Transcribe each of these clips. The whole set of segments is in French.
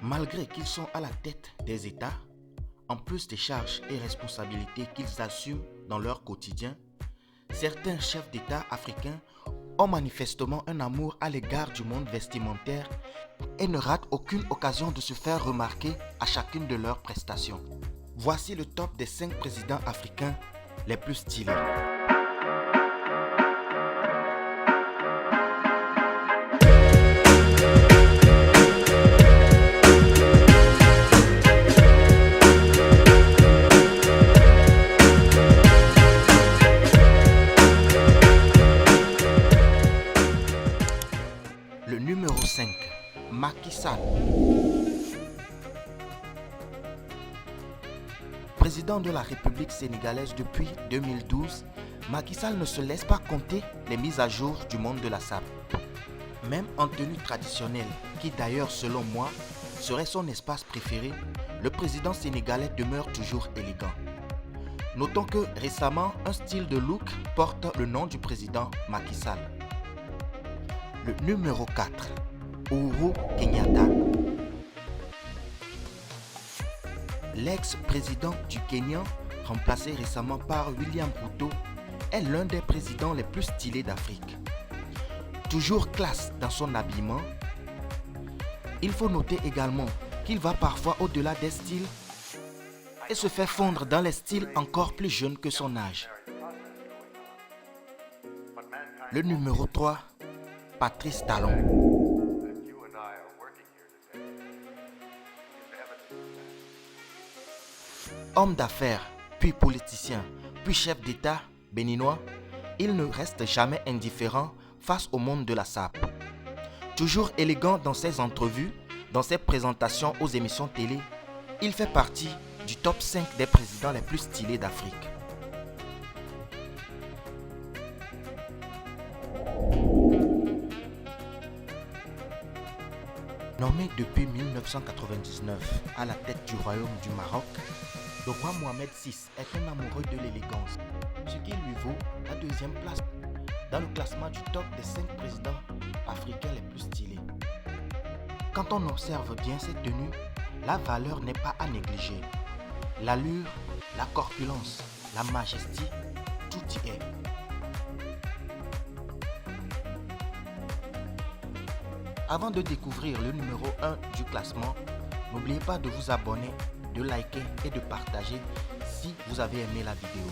Malgré qu'ils sont à la tête des États, en plus des charges et responsabilités qu'ils assument dans leur quotidien, certains chefs d'État africains ont manifestement un amour à l'égard du monde vestimentaire et ne ratent aucune occasion de se faire remarquer à chacune de leurs prestations. Voici le top des 5 présidents africains les plus stylés. Le numéro 5, Macky Sall. Président de la République sénégalaise depuis 2012, Macky Sall ne se laisse pas compter les mises à jour du monde de la SAP. Même en tenue traditionnelle, qui d'ailleurs selon moi serait son espace préféré, le président sénégalais demeure toujours élégant. Notons que récemment, un style de look porte le nom du président Macky Sall. Le numéro 4, Uhuru Kenyatta. L'ex-président du Kenya, remplacé récemment par William Ruto, est l'un des présidents les plus stylés d'Afrique. Toujours classe dans son habillement, il faut noter également qu'il va parfois au-delà des styles et se fait fondre dans les styles encore plus jeunes que son âge. Le numéro 3, Patrice Talon. Homme d'affaires, puis politicien, puis chef d'État béninois, il ne reste jamais indifférent face au monde de la SAP. Toujours élégant dans ses entrevues, dans ses présentations aux émissions télé, il fait partie du top 5 des présidents les plus stylés d'Afrique. Nommé depuis 1999 à la tête du royaume du Maroc, le roi Mohamed VI est un amoureux de l'élégance, ce qui lui vaut la 2e place dans le classement du top des 5 présidents africains les plus stylés. Quand on observe bien cette tenue, la valeur n'est pas à négliger. L'allure, la corpulence, la majesté, tout y est. Avant de découvrir le numéro 1 du classement, n'oubliez pas de vous abonner, de liker et de partager si vous avez aimé la vidéo.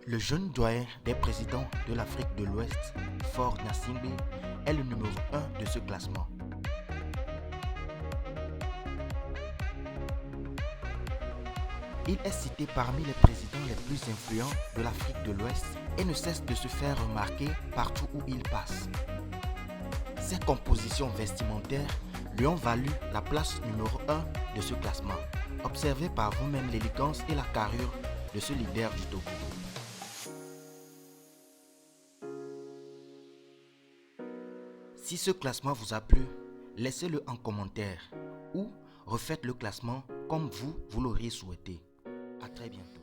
Le jeune doyen des présidents de l'Afrique de l'Ouest, Faure Gnassingbé, est le numéro 1 de ce classement. Il est cité parmi les présidents les plus influents de l'Afrique de l'Ouest et ne cesse de se faire remarquer partout où il passe. Ses compositions vestimentaires lui ont valu la place numéro 1 de ce classement. Observez par vous-même l'élégance et la carrure de ce leader du Togo. Si ce classement vous a plu, laissez-le en commentaire ou refaites le classement comme vous l'auriez souhaité. À très bientôt.